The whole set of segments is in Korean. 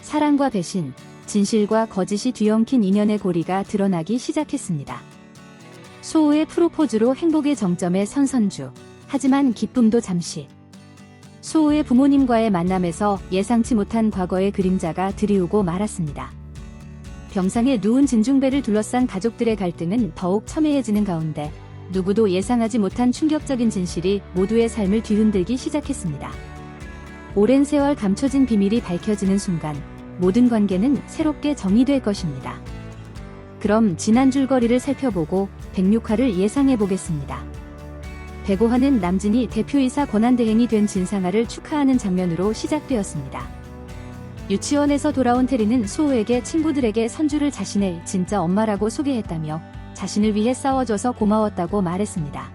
사랑과 배신, 진실과 거짓이 뒤엉킨 인연의 고리가 드러나기 시작했습니다. 소우의 프로포즈로 행복의 정점에 선 선주. 하지만 기쁨도 잠시. 소우의 부모님과의 만남에서 예상치 못한 과거의 그림자가 드리우고 말았습니다. 병상에 누운 진중배를 둘러싼 가족들의 갈등은 더욱 첨예해지는 가운데 누구도 예상하지 못한 충격적인 진실이 모두의 삶을 뒤흔들기 시작했습니다. 오랜 세월 감춰진 비밀이 밝혀지는 순간 모든 관계는 새롭게 정의될 것입니다. 그럼 지난 줄거리를 살펴보고 106화를 예상해보겠습니다. 105화는 남진이 대표이사 권한대행이 된 진상아를 축하하는 장면으로 시작되었습니다. 유치원에서 돌아온 테리는 소우에게 친구들에게 선주를 자신의 진짜 엄마라고 소개했다며 자신을 위해 싸워줘서 고마웠다고 말했습니다.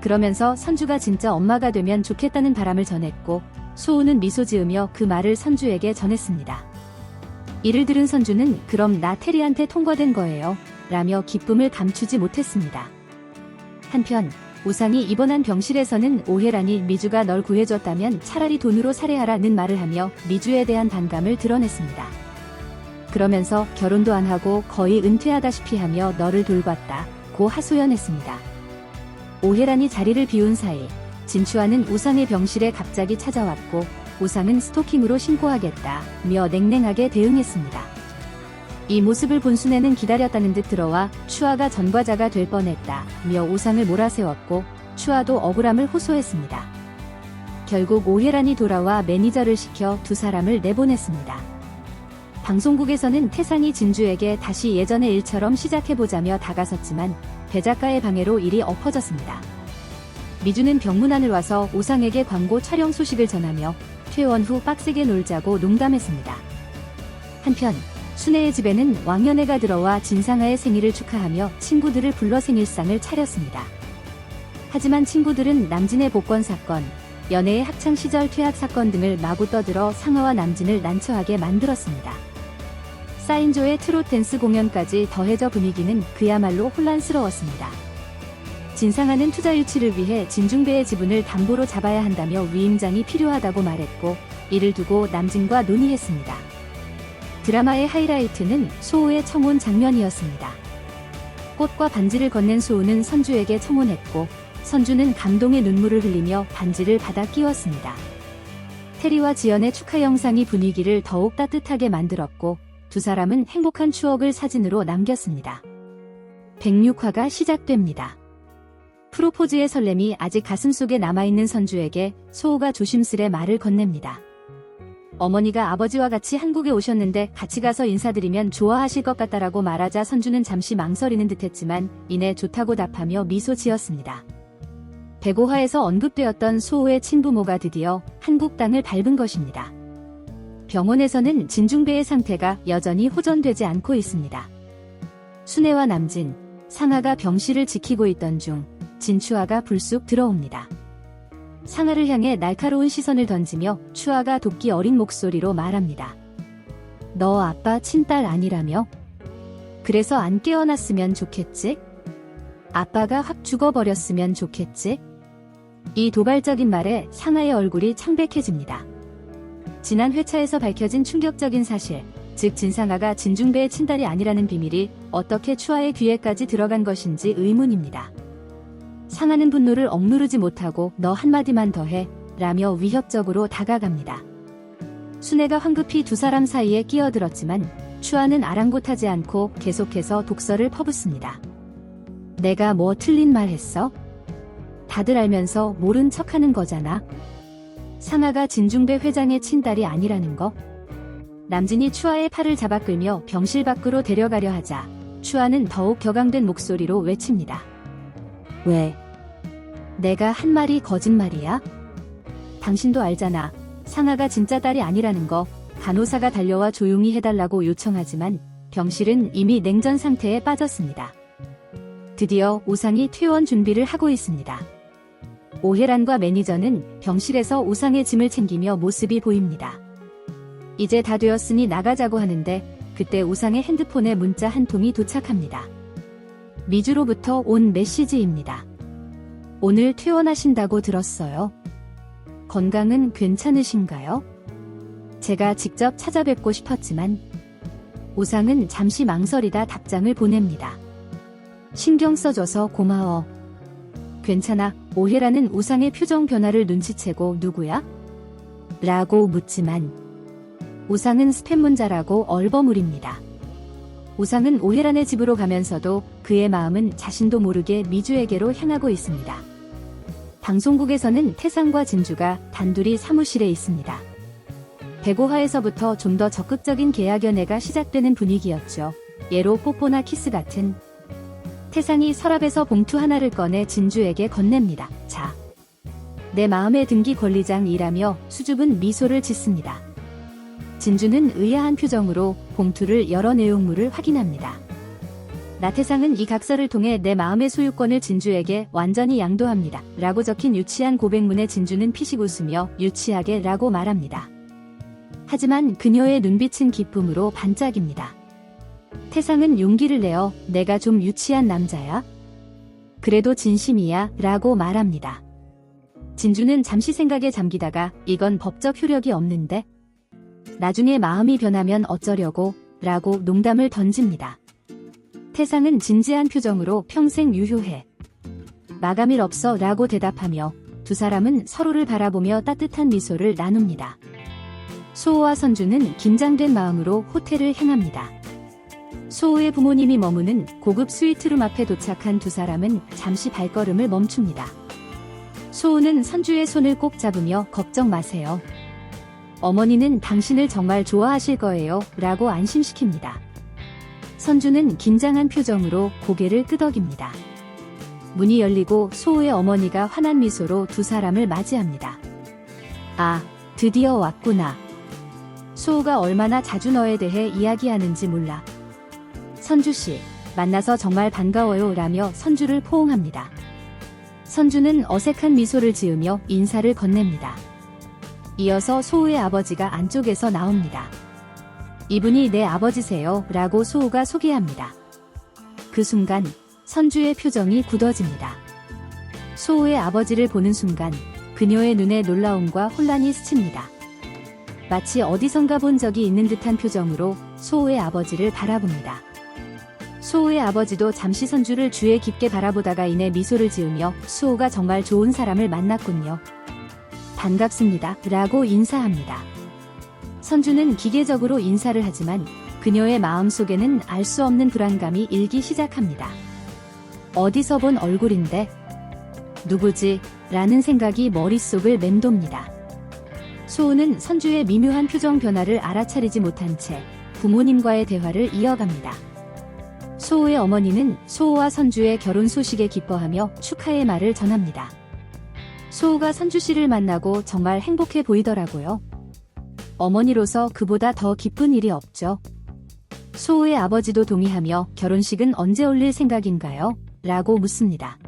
그러면서 선주가 진짜 엄마가 되면 좋겠다는 바람을 전했고 소우는 미소 지으며 그 말을 선주에게 전했습니다. 이를 들은 선주는 그럼 나 테리한테 통과된 거예요 라며 기쁨을 감추지 못했습니다. 한편 우상이 입원한 병실에서는 오혜란이 미주가 널 구해줬다면 차라리 돈으로 살해하라는 말을 하며 미주에 대한 반감을 드러냈습니다. 그러면서 결혼도 안 하고 거의 은퇴하다시피 하며 너를 돌봤다고 하소연했습니다. 오혜란이 자리를 비운 사이 진추아는 우상의 병실에 갑자기 찾아왔고 우상은 스토킹으로 신고하겠다며 냉랭하게 대응했습니다. 이 모습을 본 순애는 기다렸다는 듯 들어와 추아가 전과자가 될 뻔했다며 우상을 몰아세웠고 추아도 억울함을 호소했습니다. 결국 오혜란이 돌아와 매니저를 시켜 두 사람을 내보냈습니다. 방송국에서는 태상이 진주에게 다시 예전의 일처럼 시작해보자며 다가섰지만 배 작가의 방해로 일이 엎어졌습니다. 미주는 병문안을 와서 우상에게 광고 촬영 소식을 전하며 퇴원 후 빡세게 놀자고 농담했습니다. 한편 순애의 집에는 왕연애가 들어와 진상아의 생일을 축하하며 친구들을 불러 생일상을 차렸습니다. 하지만 친구들은 남진의 복권 사건, 연애의 학창시절 퇴학 사건 등을 마구 떠들어 상아와 남진을 난처하게 만들었습니다. 사인조의 트롯 댄스 공연까지 더해져 분위기는 그야말로 혼란스러웠습니다. 진상아는 투자 유치를 위해 진중배의 지분을 담보로 잡아야 한다며 위임장이 필요하다고 말했고 이를 두고 남진과 논의했습니다. 드라마의 하이라이트는 소우의 청혼 장면이었습니다. 꽃과 반지를 건넨 소우는 선주에게 청혼했고 선주는 감동의 눈물을 흘리며 반지를 받아 끼웠습니다. 테리와 지연의 축하 영상이 분위기를 더욱 따뜻하게 만들었고 두 사람은 행복한 추억을 사진으로 남겼습니다. 106화가 시작됩니다. 프로포즈의 설렘이 아직 가슴속에 남아있는 선주에게 소우가 조심스레 말을 건넵니다. 어머니가 아버지와 같이 한국에 오셨는데 같이 가서 인사드리면 좋아하실 것 같다라고 말하자 선주는 잠시 망설이는 듯했지만 이내 좋다고 답하며 미소 지었습니다. 105화에서 언급되었던 소우의 친부모가 드디어 한국 땅을 밟은 것입니다. 병원에서는 진중배의 상태가 여전히 호전되지 않고 있습니다. 순애와 남진, 상아가 병실을 지키고 있던 중 진추아가 불쑥 들어옵니다. 상아를 향해 날카로운 시선을 던지며 추아가 돕기 어린 목소리로 말합니다. 너 아빠 친딸 아니라며? 그래서 안 깨어났으면 좋겠지? 아빠가 확 죽어버렸으면 좋겠지? 이 도발적인 말에 상아의 얼굴이 창백해집니다. 지난 회차에서 밝혀진 충격적인 사실, 즉 진상아가 진중배의 친딸이 아니라는 비밀이 어떻게 추아의 귀에까지 들어간 것인지 의문입니다. 상아는 분노를 억누르지 못하고 너 한마디만 더 해 라며 위협적으로 다가갑니다. 순애가 황급히 두 사람 사이에 끼어들었지만 추아는 아랑곳하지 않고 계속해서 독설을 퍼붓습니다. 내가 뭐 틀린 말 했어? 다들 알면서 모른 척하는 거잖아. 상아가 진중배 회장의 친딸이 아니라는 거? 남진이 추아의 팔을 잡아 끌며 병실 밖으로 데려가려 하자 추아는 더욱 격앙된 목소리로 외칩니다. 왜? 내가 한 말이 거짓말이야? 당신도 알잖아. 상아가 진짜 딸이 아니라는 거. 간호사가 달려와 조용히 해달라고 요청하지만 병실은 이미 냉전 상태에 빠졌습니다. 드디어 우상이 퇴원 준비를 하고 있습니다. 오혜란과 매니저는 병실에서 우상의 짐을 챙기며 모습이 보입니다. 이제 다 되었으니 나가자고 하는데 그때 우상의 핸드폰에 문자 한 통이 도착합니다. 미주로부터 온 메시지입니다. 오늘 퇴원하신다고 들었어요. 건강은 괜찮으신가요? 제가 직접 찾아뵙고 싶었지만 우상은 잠시 망설이다 답장을 보냅니다. 신경 써줘서 고마워. 괜찮아. 오해라는 우상의 표정 변화를 눈치채고 누구야? 라고 묻지만 우상은 스팸 문자라고 얼버무립니다. 우상은 오해란의 집으로 가면서도 그의 마음은 자신도 모르게 미주에게로 향하고 있습니다. 방송국에서는 태상과 진주가 단둘이 사무실에 있습니다. 105화에서부터 좀 더 적극적인 계약 연애가 시작되는 분위기였죠. 예로 뽀뽀나 키스 같은. 태상이 서랍에서 봉투 하나를 꺼내 진주에게 건넵니다. 자, 내 마음의 등기 권리장이라며 수줍은 미소를 짓습니다. 진주는 의아한 표정으로 봉투를 열어 내용물을 확인합니다. 나태상은 이 각서를 통해 내 마음의 소유권을 진주에게 완전히 양도합니다. 라고 적힌 유치한 고백문에 진주는 피식 웃으며 유치하게 라고 말합니다. 하지만 그녀의 눈빛은 기쁨으로 반짝입니다. 태상은 용기를 내어 내가 좀 유치한 남자야? 그래도 진심이야 라고 말합니다. 진주는 잠시 생각에 잠기다가 이건 법적 효력이 없는데? 나중에 마음이 변하면 어쩌려고? 라고 농담을 던집니다. 태상은 진지한 표정으로 평생 유효해. 마감일 없어 라고 대답하며 두 사람은 서로를 바라보며 따뜻한 미소를 나눕니다. 소호와 선주는 긴장된 마음으로 호텔을 향합니다. 소호의 부모님이 머무는 고급 스위트룸 앞에 도착한 두 사람은 잠시 발걸음을 멈춥니다. 소호는 선주의 손을 꼭 잡으며 걱정 마세요. 어머니는 당신을 정말 좋아하실 거예요 라고 안심시킵니다. 선주는 긴장한 표정으로 고개를 끄덕입니다. 문이 열리고 소호의 어머니가 환한 미소로 두 사람을 맞이합니다. 아, 드디어 왔구나. 소호가 얼마나 자주 너에 대해 이야기하는지 몰라. 선주씨, 만나서 정말 반가워요 라며 선주를 포옹합니다. 선주는 어색한 미소를 지으며 인사를 건넵니다. 이어서 소호의 아버지가 안쪽에서 나옵니다. 이분이 내 아버지세요 라고 소호가 소개합니다. 그 순간 선주의 표정이 굳어집니다. 소호의 아버지를 보는 순간 그녀의 눈에 놀라움과 혼란이 스칩니다. 마치 어디선가 본 적이 있는 듯한 표정으로 소호의 아버지를 바라봅니다. 소호의 아버지도 잠시 선주를 주의 깊게 바라보다가 이내 미소를 지으며 소호가 정말 좋은 사람을 만났군요. 반갑습니다 라고 인사합니다. 선주는 기계적으로 인사를 하지만 그녀의 마음속에는 알 수 없는 불안감이 일기 시작합니다. 어디서 본 얼굴인데? 누구지? 라는 생각이 머릿속을 맴돕니다. 소호는 선주의 미묘한 표정 변화를 알아차리지 못한 채 부모님과의 대화를 이어갑니다. 소호의 어머니는 소호와 선주의 결혼 소식에 기뻐하며 축하의 말을 전합니다. 소호가 선주 씨를 만나고 정말 행복해 보이더라고요. 어머니로서 그보다 더 기쁜 일이 없죠. 소호의 아버지도 동의하며 결혼식은 언제 올릴 생각인가요? 라고 묻습니다.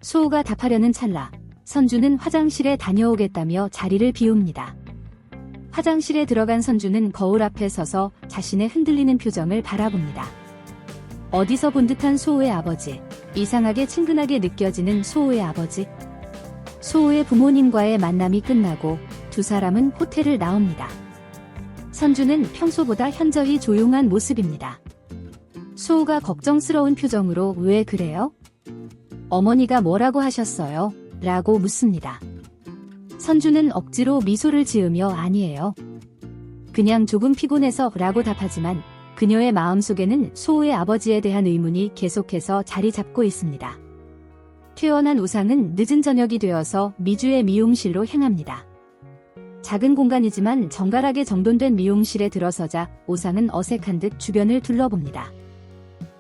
소호가 답하려는 찰나 선주는 화장실에 다녀오겠다며 자리를 비웁니다. 화장실에 들어간 선주는 거울 앞에 서서 자신의 흔들리는 표정을 바라봅니다. 어디서 본 듯한 소호의 아버지, 이상하게 친근하게 느껴지는 소호의 아버지. 소호의 부모님과의 만남이 끝나고 두 사람은 호텔을 나옵니다. 선주는 평소보다 현저히 조용한 모습입니다. 소호가 걱정스러운 표정으로 왜 그래요? 어머니가 뭐라고 하셨어요? 라고 묻습니다. 선주는 억지로 미소를 지으며 아니에요. 그냥 조금 피곤해서 라고 답하지만 그녀의 마음속에는 소호의 아버지에 대한 의문이 계속해서 자리 잡고 있습니다. 퇴원한 우상은 늦은 저녁이 되어서 미주의 미용실로 향합니다. 작은 공간이지만 정갈하게 정돈된 미용실에 들어서자 우상은 어색한 듯 주변을 둘러봅니다.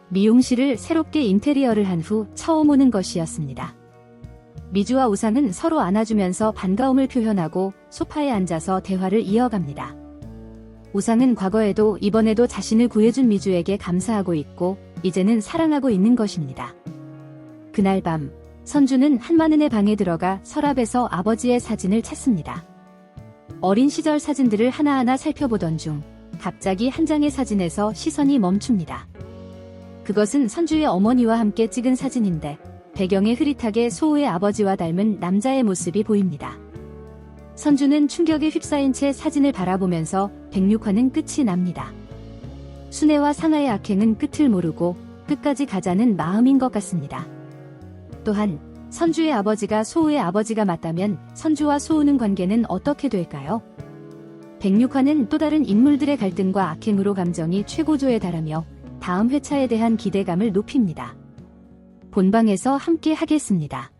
미용실을 새롭게 인테리어를 한 후 처음 오는 것이었습니다. 미주와 우상은 서로 안아주면서 반가움을 표현하고 소파에 앉아서 대화를 이어갑니다. 우상은 과거에도 이번에도 자신을 구해준 미주에게 감사하고 있고 이제는 사랑하고 있는 것입니다. 그날 밤 선주는 한마는의 방에 들어가 서랍에서 아버지의 사진을 찾습니다. 어린 시절 사진들을 하나하나 살펴보던 중 갑자기 한 장의 사진에서 시선이 멈춥니다. 그것은 선주의 어머니와 함께 찍은 사진인데 배경에 흐릿하게 소호의 아버지와 닮은 남자의 모습이 보입니다. 선주는 충격에 휩싸인 채 사진을 바라보면서 106화는 끝이 납니다. 순애와 상아의 악행은 끝을 모르고 끝까지 가자는 마음인 것 같습니다. 또한 선주의 아버지가 소우의 아버지가 맞다면 선주와 소우는 관계는 어떻게 될까요? 106화는 또 다른 인물들의 갈등과 악행으로 감정이 최고조에 달하며 다음 회차에 대한 기대감을 높입니다. 본방에서 함께 하겠습니다.